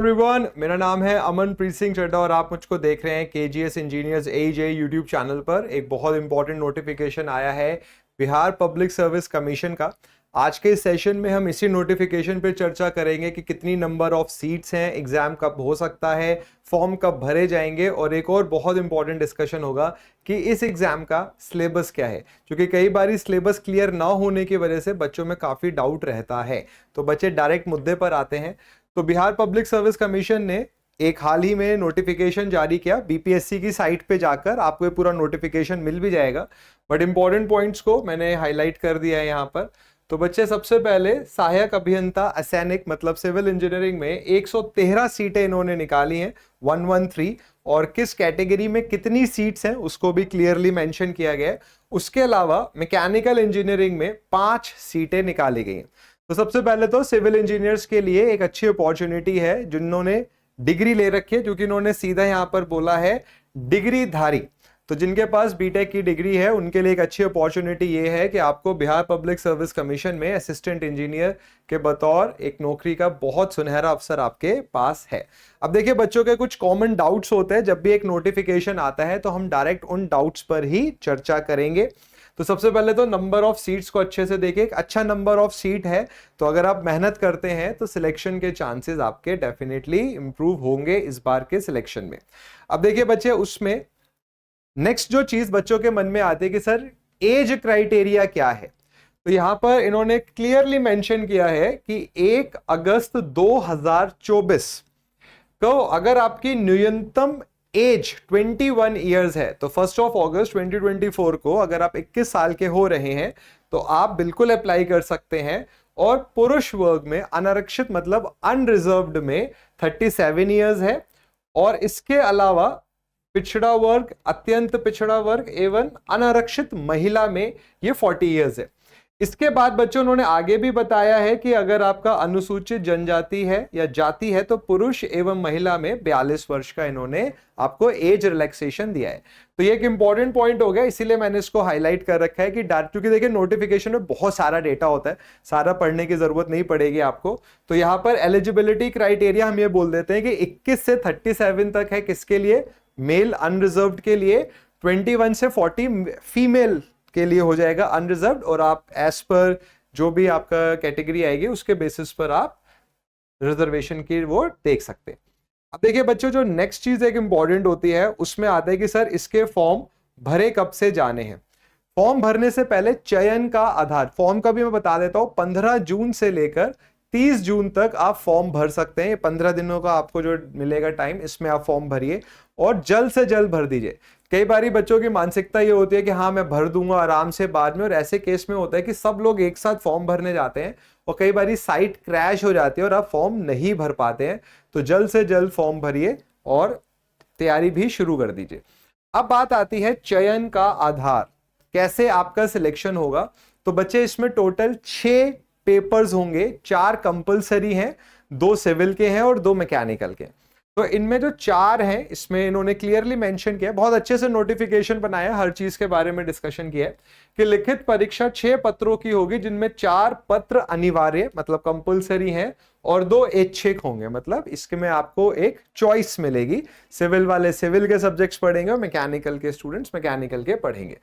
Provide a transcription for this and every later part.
Everyone, मेरा नाम है अमनप्रीत सिंह चड्ढा और आप मुझको देख रहे हैं केजीएस इंजीनियर्स एजे यूट्यूब चैनल पर। एक बहुत इंपॉर्टेंट नोटिफिकेशन आया है बिहार पब्लिक सर्विस कमीशन का। आज के इस सेशन में हम इसी नोटिफिकेशन पे चर्चा करेंगे कि कितनी नंबर ऑफ सीट्स हैं, एग्जाम कब हो सकता है, फॉर्म कब भरे जाएंगे और एक और बहुत इंपॉर्टेंट डिस्कशन होगा कि इस एग्जाम का सिलेबस क्या है, क्योंकि कई बार सिलेबस क्लियर ना होने की वजह से बच्चों में काफ़ी डाउट रहता है। तो बच्चे डायरेक्ट मुद्दे पर आते हैं। तो बिहार पब्लिक सर्विस कमीशन ने एक हाल ही में नोटिफिकेशन जारी किया। बीपीएससी की साइट पे जाकर आपको ये पूरा नोटिफिकेशन मिल भी जाएगा, बट इंपॉर्टेंट पॉइंट्स को मैंने हाईलाइट कर दिया है यहाँ पर। तो बच्चे, सबसे पहले सहायक अभियंता असैनिक मतलब सिविल इंजीनियरिंग में 113 सीटें इन्होंने निकाली हैं, 113, और किस कैटेगरी में कितनी सीट्स हैं उसको भी क्लियरली मेंशन किया गया है। उसके अलावा मैकेनिकल इंजीनियरिंग में 5 सीटें निकाली गई हैं। तो सबसे पहले तो सिविल इंजीनियर्स के लिए एक अच्छी अपॉर्चुनिटी है जिन्होंने डिग्री ले रखी है, क्योंकि इन्होंने सीधा यहाँ पर बोला है डिग्री धारी। तो जिनके पास बीटेक की डिग्री है उनके लिए एक अच्छी अपॉर्चुनिटी ये है कि आपको बिहार पब्लिक सर्विस कमीशन में असिस्टेंट इंजीनियर के बतौर एक नौकरी का बहुत सुनहरा अवसर आपके पास है। अब देखिए बच्चों के कुछ कॉमन डाउट्स होते हैं जब भी एक नोटिफिकेशन आता है, तो हम डायरेक्ट उन डाउट्स पर ही चर्चा करेंगे। तो सबसे पहले तो नंबर ऑफ सीट्स को अच्छे से देखिए। एक अच्छा नंबर ऑफ सीट है तो अगर आप मेहनत करते हैं तो सिलेक्शन के चांसेस आपके डेफिनेटली इंप्रूव होंगे इस बार के सिलेक्शन में। अब देखिए बच्चे, उसमें नेक्स्ट जो चीज बच्चों के मन में आती है कि सर एज क्राइटेरिया क्या है, तो यहां पर इन्होंने क्लियरली मेंशन किया है कि 1 अगस्त 2024 को अगर आपकी न्यूनतम एज 21 ईयर्स है तो 1 अगस्त 2024 को अगर आप 21 साल के हो रहे हैं तो आप बिल्कुल अप्लाई कर सकते हैं। और पुरुष वर्ग में अनारक्षित मतलब अनरिजर्व्ड में 37 ईयर्स है, और इसके अलावा पिछड़ा वर्ग, अत्यंत पिछड़ा वर्ग एवं अनारक्षित महिला में ये 40 ईयर्स है। इसके बाद बच्चों उन्होंने आगे भी बताया है कि अगर आपका अनुसूचित जनजाति है या जाति है तो पुरुष एवं महिला में 42 वर्ष का इन्होंने आपको एज रिलैक्सेशन दिया है। तो ये एक इंपॉर्टेंट पॉइंट हो गया, इसीलिए मैंने इसको हाईलाइट कर रखा है कि क्योंकि देखिए नोटिफिकेशन में बहुत सारा डेटा होता है, सारा पढ़ने की जरूरत नहीं पड़ेगी आपको। तो यहाँ पर एलिजिबिलिटी क्राइटेरिया हम ये बोल देते हैं कि 21 से 37 तक है किसके लिए, मेल अनरिजर्व्ड के लिए, 21 से 40 फीमेल के लिए हो जाएगा अनरिजर्व्ड, और आप एज पर जो भी आपका कैटेगरी आएगी उसके बेसिस पर आप रिजर्वेशन की वो देख सकते हैं। अब देखिए बच्चों, जो नेक्स्ट चीज एक इंपॉर्टेंट होती है उसमें आता है कि सर इसके फॉर्म भरे कब से जाने हैं। फॉर्म भरने से पहले चयन का आधार, फॉर्म का भी मैं बता देता हूं, 15 जून से लेकर 30 जून तक आप फॉर्म भर सकते हैं। 15 दिनों का आपको जो मिलेगा टाइम, इसमें आप फॉर्म भरिए और जल्द से जल्द भर दीजिए। कई बारी बच्चों की मानसिकता ये होती है कि हाँ मैं भर दूंगा आराम से बाद में, और ऐसे केस में होता है कि सब लोग एक साथ फॉर्म भरने जाते हैं और कई बारी साइट क्रैश हो जाती है और आप फॉर्म नहीं भर पाते हैं। तो जल्द से जल्द फॉर्म भरिए और तैयारी भी शुरू कर दीजिए। अब बात आती है चयन का आधार, कैसे आपका सिलेक्शन होगा। तो बच्चे, इसमें टोटल 6 पेपर्स होंगे, 4 कंपलसरी हैं, 2 सिविल के हैं और 2 मैकेनिकल के। तो इनमें जो 4 हैं इसमें इन्होंने क्लियरली मेंशन किया, बहुत अच्छे से नोटिफिकेशन बनाया, हर चीज के बारे में डिस्कशन किया है कि लिखित परीक्षा 6 पत्रों की होगी, जिनमें 4 पत्र अनिवार्य मतलब कंपलसरी हैं और 2 ऐच्छिक होंगे, मतलब इसके में आपको एक चॉइस मिलेगी। सिविल वाले सिविल के सब्जेक्ट्स पढ़ेंगे और मैकेनिकल के स्टूडेंट्स मैकेनिकल के पढ़ेंगे।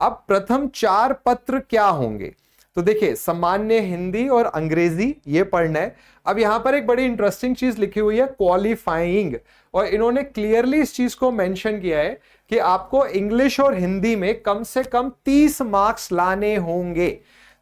अब प्रथम 4 पत्र क्या होंगे, तो देखिए सामान्य हिंदी और अंग्रेजी ये पढ़ना है। अब यहां पर एक बड़ी इंटरेस्टिंग चीज लिखी हुई है क्वालिफाइंग, और इन्होंने क्लियरली इस चीज को मेंशन किया है कि आपको इंग्लिश और हिंदी में कम से कम 30 मार्क्स लाने होंगे।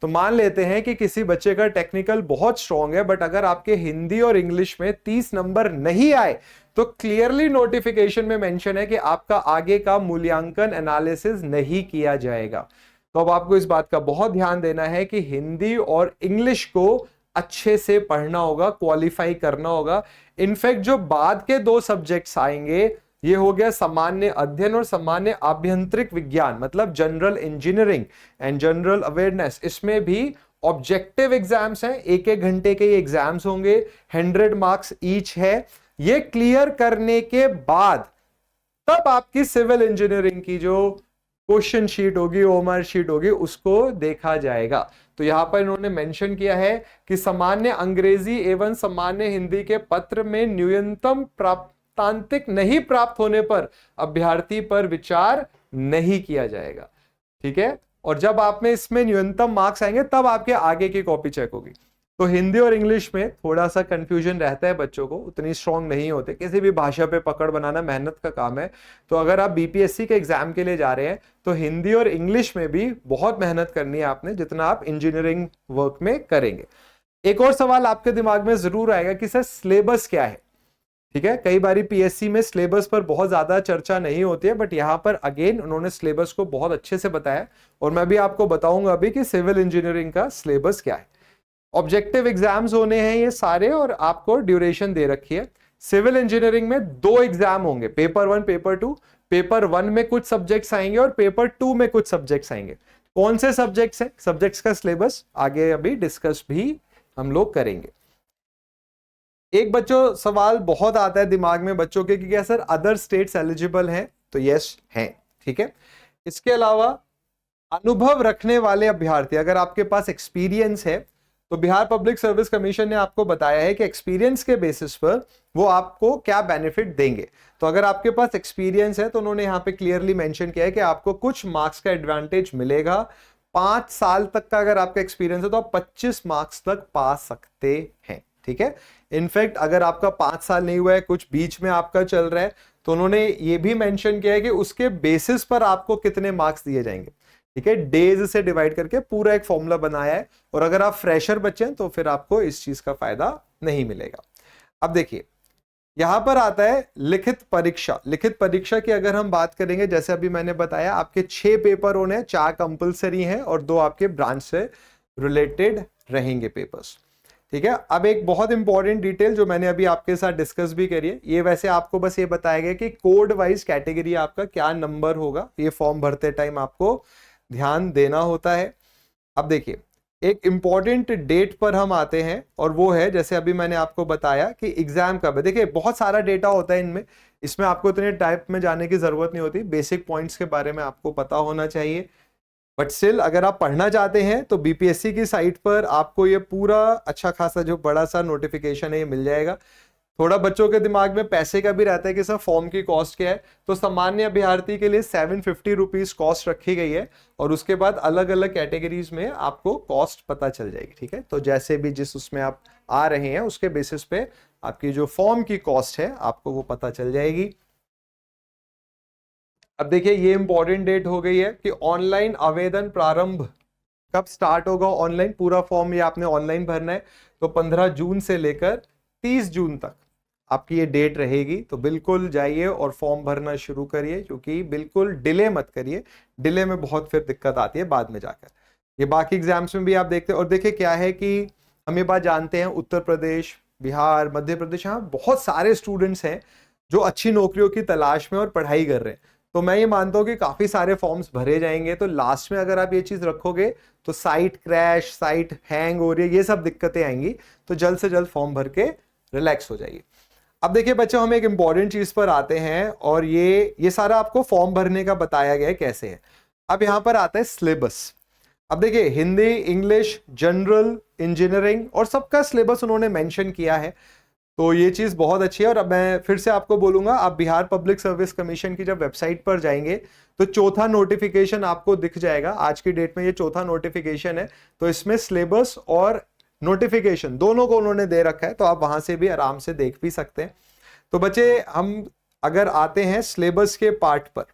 तो मान लेते हैं कि किसी बच्चे का टेक्निकल बहुत स्ट्रांग है, बट अगर आपके हिंदी और इंग्लिश में 30 नंबर नहीं आए तो क्लियरली नोटिफिकेशन में मेंशन है कि आपका आगे का मूल्यांकन एनालिसिस नहीं किया जाएगा। तो अब आपको इस बात का बहुत ध्यान देना है कि हिंदी और इंग्लिश को अच्छे से पढ़ना होगा, क्वालिफाई करना होगा। इनफैक्ट जो बाद के 2 सब्जेक्ट्स आएंगे, ये हो गया सामान्य अध्ययन और सामान्य आभ्यंतरिक विज्ञान मतलब general engineering and general awareness, इसमें भी ऑब्जेक्टिव एग्जाम्स हैं, 1-1 घंटे के एग्जाम्स होंगे, 100 मार्क्स ईच है। ये क्लियर करने के बाद तब आपकी सिविल इंजीनियरिंग की जो क्वेश्चन शीट होगी, ओएमआर शीट होगी, उसको देखा जाएगा। तो यहां पर इन्होंने मेंशन किया है कि सामान्य अंग्रेजी एवं सामान्य हिंदी के पत्र में न्यूनतम प्राप्तांतिक नहीं प्राप्त होने पर अभ्यर्थी पर विचार नहीं किया जाएगा। ठीक है, और जब आप में इसमें न्यूनतम मार्क्स आएंगे तब आपके आगे की कॉपी चेक होगी। तो हिंदी और इंग्लिश में थोड़ा सा कंफ्यूजन रहता है बच्चों को, उतनी स्ट्रांग नहीं होते। किसी भी भाषा पे पकड़ बनाना मेहनत का काम है। तो अगर आप बीपीएससी के एग्जाम के लिए जा रहे हैं तो हिंदी और इंग्लिश में भी बहुत मेहनत करनी है आपने, जितना आप इंजीनियरिंग वर्क में करेंगे। एक और सवाल आपके दिमाग में जरूर आएगा कि सर सिलेबस क्या है। ठीक है, कई बारी पीएससी में सिलेबस पर बहुत ज्यादा चर्चा नहीं होती है, बट यहां पर अगेन उन्होंने सिलेबस को बहुत अच्छे से बताया, और मैं भी आपको बताऊंगा अभी कि सिविल इंजीनियरिंग का सिलेबस क्या है। ऑब्जेक्टिव एग्जाम्स होने हैं ये सारे, और आपको ड्यूरेशन दे रखी है। सिविल इंजीनियरिंग में 2 एग्जाम होंगे, पेपर 1 पेपर 2। पेपर 1 में कुछ सब्जेक्ट्स आएंगे और पेपर 2 में कुछ सब्जेक्ट्स आएंगे। कौन से सब्जेक्ट्स हैं, सब्जेक्ट्स का सिलेबस आगे अभी डिस्कस भी हम लोग करेंगे। एक बच्चों सवाल बहुत आता है दिमाग में बच्चों के कि क्या सर अदर स्टेट्स एलिजिबल हैं, तो यस हैं। ठीक है, इसके अलावा अनुभव रखने वाले अभ्यर्थी, अगर आपके पास एक्सपीरियंस है तो बिहार पब्लिक सर्विस कमीशन ने आपको बताया है कि एक्सपीरियंस के बेसिस पर वो आपको क्या बेनिफिट देंगे। तो अगर आपके पास एक्सपीरियंस है तो उन्होंने यहाँ पे क्लियरली मेंशन किया है कि आपको कुछ मार्क्स का एडवांटेज मिलेगा। 5 साल तक का अगर आपका एक्सपीरियंस है तो आप 25 मार्क्स तक पा सकते हैं। ठीक है, इनफैक्ट अगर आपका 5 साल नहीं हुआ है, कुछ बीच में आपका चल रहा है, तो उन्होंने ये भी मेंशन किया है कि उसके बेसिस पर आपको कितने मार्क्स दिए जाएंगे। ठीक है, डेज से डिवाइड करके पूरा एक फॉर्मूला बनाया है, और अगर आप फ्रेशर बच्चे हैं तो फिर आपको इस चीज का फायदा नहीं मिलेगा। अब देखिए यहां पर आता है लिखित परीक्षा। लिखित परीक्षा की अगर हम बात करेंगे, जैसे अभी मैंने बताया आपके 6 पेपर होने हैं, 4 कंपलसरी हैं और 2 आपके ब्रांच से रिलेटेड रहेंगे पेपर्स। ठीक है, अब एक बहुत इंपॉर्टेंट डिटेल जो मैंने अभी आपके साथ डिस्कस भी करी है, ये वैसे आपको बस ये बताया गया कि कोड वाइज कैटेगरी आपका क्या नंबर होगा, ये फॉर्म भरते टाइम आपको ध्यान देना होता है। अब देखिए एक इंपॉर्टेंट डेट पर हम आते हैं, और वो है जैसे अभी मैंने आपको बताया कि एग्जाम कब है। देखिए बहुत सारा डेटा होता है इनमें, इसमें आपको इतने टाइप में जाने की जरूरत नहीं होती, बेसिक पॉइंट्स के बारे में आपको पता होना चाहिए। बट स्टिल अगर आप पढ़ना चाहते हैं तो बीपीएससी की साइट पर आपको ये पूरा अच्छा खासा जो बड़ा सा नोटिफिकेशन है ये मिल जाएगा। थोड़ा बच्चों के दिमाग में पैसे का भी रहता है कि सर फॉर्म की कॉस्ट क्या है, तो सामान्य अभ्यर्थी के लिए 750 रुपीज कॉस्ट रखी गई है, और उसके बाद अलग अलग कैटेगरीज में आपको कॉस्ट पता चल जाएगी। ठीक है, तो जैसे भी जिस उसमें आप आ रहे हैं उसके बेसिस पे आपकी जो फॉर्म की कॉस्ट है आपको वो पता चल जाएगी। अब देखिए ये इंपॉर्टेंट डेट हो गई है कि ऑनलाइन आवेदन प्रारंभ कब स्टार्ट होगा। ऑनलाइन पूरा फॉर्म ये आपने ऑनलाइन भरना है, तो 15 जून से लेकर 30 जून तक आपकी ये डेट रहेगी। तो बिल्कुल जाइए और फॉर्म भरना शुरू करिए, क्योंकि बिल्कुल डिले मत करिए, डिले में बहुत फिर दिक्कत आती है बाद में जाकर। ये बाकी एग्जाम्स में भी आप देखते हैं। और देखिए क्या है कि हम ये बात जानते हैं, उत्तर प्रदेश, बिहार, मध्य प्रदेश, यहाँ बहुत सारे स्टूडेंट्स हैं जो अच्छी नौकरियों की तलाश में और पढ़ाई कर रहे हैं। तो मैं ये मानता हूँ कि काफी सारे फॉर्म्स भरे जाएंगे, तो लास्ट में अगर आप ये चीज रखोगे तो साइट क्रैश, साइट हैंग हो रही है, ये सब दिक्कतें आएंगी। तो जल्द से जल्द फॉर्म भर के रिलैक्स हो जाइए। अब देखिए बच्चों हम एक इंपॉर्टेंट चीज पर आते हैं, और ये सारा आपको फॉर्म भरने का बताया गया है कैसे है। अब यहां पर आता है सिलेबस। अब देखिए हिंदी, इंग्लिश, जनरल, इंजीनियरिंग और सबका सिलेबस उन्होंने मेंशन किया है, तो ये चीज बहुत अच्छी है। और अब मैं फिर से आपको बोलूंगा, आप बिहार पब्लिक सर्विस कमीशन की जब वेबसाइट पर जाएंगे तो चौथा नोटिफिकेशन आपको दिख जाएगा। आज की डेट में ये चौथा नोटिफिकेशन है, तो इसमें सिलेबस और नोटिफिकेशन दोनों को उन्होंने दे रखा है, तो आप वहां से भी आराम से देख भी सकते हैं। तो बच्चे हम अगर आते हैं सिलेबस के पार्ट पर,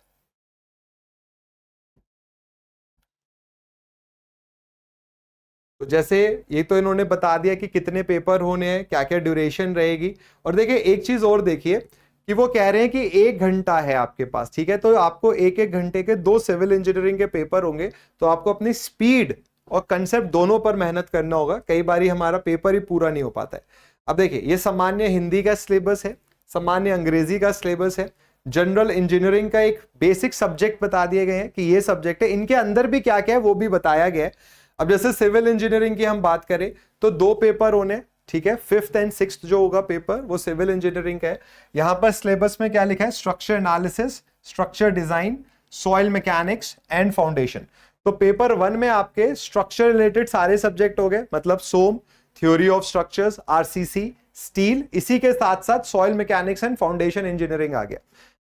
तो जैसे ये तो इन्होंने बता दिया कि कितने पेपर होने हैं, क्या क्या ड्यूरेशन रहेगी। और देखिए एक चीज और देखिए कि वो कह रहे हैं कि 1 घंटा है आपके पास। ठीक है, तो आपको 1-1 घंटे के 2 सिविल इंजीनियरिंग के पेपर होंगे, तो आपको अपनी स्पीड और कंसेप्ट दोनों पर मेहनत करना होगा। कई बार हमारा पेपर ही पूरा नहीं हो पाता है। अब देखिए ये सामान्य हिंदी का सिलेबस है, सामान्य अंग्रेजी का सिलेबस है, जनरल इंजीनियरिंग का एक बेसिक सब्जेक्ट बता दिए गए हैं कि ये सब्जेक्ट है, इनके अंदर भी क्या क्या है वो भी बताया गया है। अब जैसे सिविल इंजीनियरिंग की हम बात करें तो 2 पेपर होने, ठीक है, 5th एंड 6th जो होगा पेपर वो सिविल इंजीनियरिंग का है। यहां पर सिलेबस में क्या लिखा है, structure analysis, structure design, soil mechanics and foundation. तो पेपर 1 में आपके स्ट्रक्चर रिलेटेड सारे सब्जेक्ट हो गए, मतलब some, theory of structures, RCC, steel, इसी के साथ साथ soil mechanics and foundation engineering आ गया।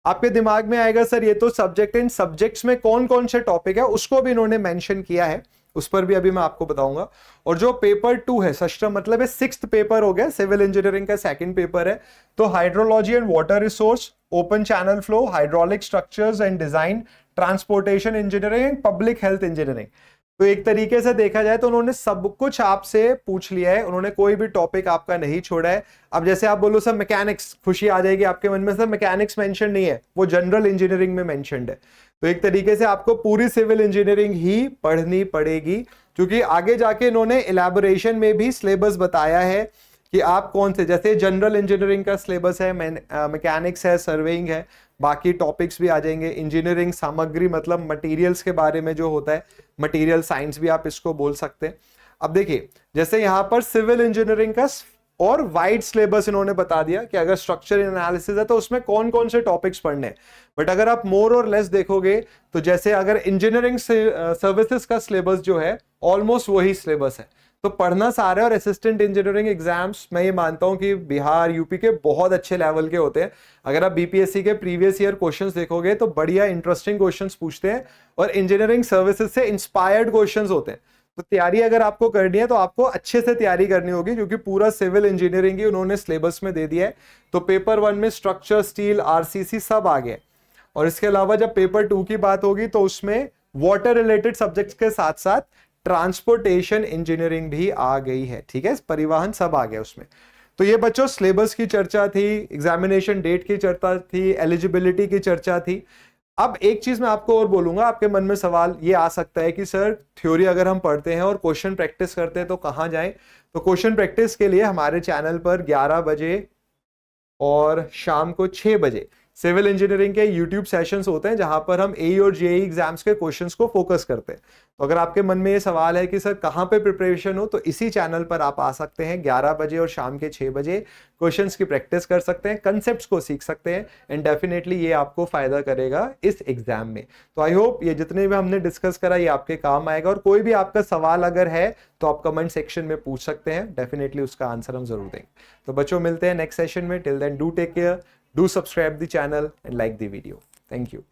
आपके दिमाग में आएगा सर ये तो सब्जेक्ट, इन सब्जेक्ट्स में कौन कौन से टॉपिक है, उसको भी इन्होंने मेंशन किया है, उस पर भी अभी मैं आपको बताऊंगा। और जो पेपर 2 है, षष्ठ मतलब है 6th पेपर हो गया, सिविल इंजीनियरिंग का 2nd पेपर है। तो hydrology and water resource, open channel flow, hydraulic structures and design, transportation engineering and public health engineering. तो एक तरीके से देखा जाए तो उन्होंने सब कुछ आपसे पूछ लिया है, उन्होंने कोई भी टॉपिक आपका नहीं छोड़ा है। अब जैसे आप बोलो सर मैकेनिक्स, खुशी आ जाएगी आपके मन में, सर मैकेनिक्स मेंशन नहीं है, वो जनरल इंजीनियरिंग में मेंशन्ड है। तो एक तरीके से आपको पूरी सिविल इंजीनियरिंग ही पढ़नी पड़ेगी, क्योंकि आगे जाके इन्होंने इलैबोरेशन में भी सिलेबस बताया है कि आप कौन से, जैसे जनरल इंजीनियरिंग का सिलेबस है, मैकेनिक्स है, सर्वेइंग है, बाकी टॉपिक्स भी आ जाएंगे। इंजीनियरिंग सामग्री मतलब मटेरियल्स के बारे में जो होता है, मटेरियल साइंस भी आप इसको बोल सकते हैं। अब देखिए जैसे यहाँ पर सिविल इंजीनियरिंग का और वाइड सिलेबस इन्होंने बता दिया कि अगर स्ट्रक्चर एनालिसिस है तो उसमें कौन कौन से टॉपिक्स पढ़ने हैं। बट अगर आप मोर और लेस देखोगे तो जैसे अगर इंजीनियरिंग सर्विसेज का सिलेबस जो है ऑलमोस्ट वही सिलेबस है, तो पढ़ना सारे। और असिस्टेंट इंजीनियरिंग एग्जाम्स मैं ये मानता हूं कि बिहार यूपी के बहुत अच्छे लेवल के होते हैं। अगर आप बीपीएससी के प्रीवियस ईयर क्वेश्चंस देखोगे तो बढ़िया इंटरेस्टिंग क्वेश्चंस पूछते हैं और इंजीनियरिंग सर्विसेज से इंस्पायर्ड क्वेश्चंस होते हैं। तो तैयारी अगर आपको करनी है तो आपको अच्छे से तैयारी करनी होगी, क्योंकि पूरा सिविल इंजीनियरिंग ही उन्होंने सिलेबस में दे दिया है। तो पेपर 1 में स्ट्रक्चर, स्टील, आरसीसी सब आ गए। और इसके अलावा जब पेपर 2 की बात होगी तो उसमें वाटर रिलेटेड सब्जेक्ट्स के साथ साथ ट्रांसपोर्टेशन इंजीनियरिंग भी आ गई है, ठीक है, परिवहन सब आ गया उसमें। तो ये बच्चों सिलेबस की चर्चा थी, एग्जामिनेशन डेट की चर्चा थी, एलिजिबिलिटी की चर्चा थी। अब एक चीज मैं आपको और बोलूंगा, आपके मन में सवाल ये आ सकता है कि सर थ्योरी अगर हम पढ़ते हैं और क्वेश्चन प्रैक्टिस करते हैं तो कहाँ जाएं? तो क्वेश्चन प्रैक्टिस के लिए हमारे चैनल पर 11 बजे और शाम को 6 बजे सिविल इंजीनियरिंग के यूट्यूब सेशंस होते हैं, जहां पर हम एई और जेईई एग्जाम्स के क्वेश्चंस को फोकस करते हैं। तो अगर आपके मन में ये सवाल है कि सर कहां पे प्रिपरेशन हो, तो इसी चैनल पर आप आ सकते हैं। 11 बजे और शाम के 6 बजे क्वेश्चंस की प्रैक्टिस कर सकते हैं, कंसेप्ट्स को सीख सकते हैं, एंड डेफिनेटली ये आपको फायदा करेगा इस एग्जाम में। तो आई होप ये जितने भी हमने डिस्कस करा ये आपके काम आएगा। और कोई भी आपका सवाल अगर है तो आप कमेंट सेक्शन में पूछ सकते हैं, डेफिनेटली उसका आंसर हम जरूर देंगे। तो बच्चों मिलते हैं नेक्स्ट सेशन में। Till then do take care, do subscribe the channel and like the video. Thank you.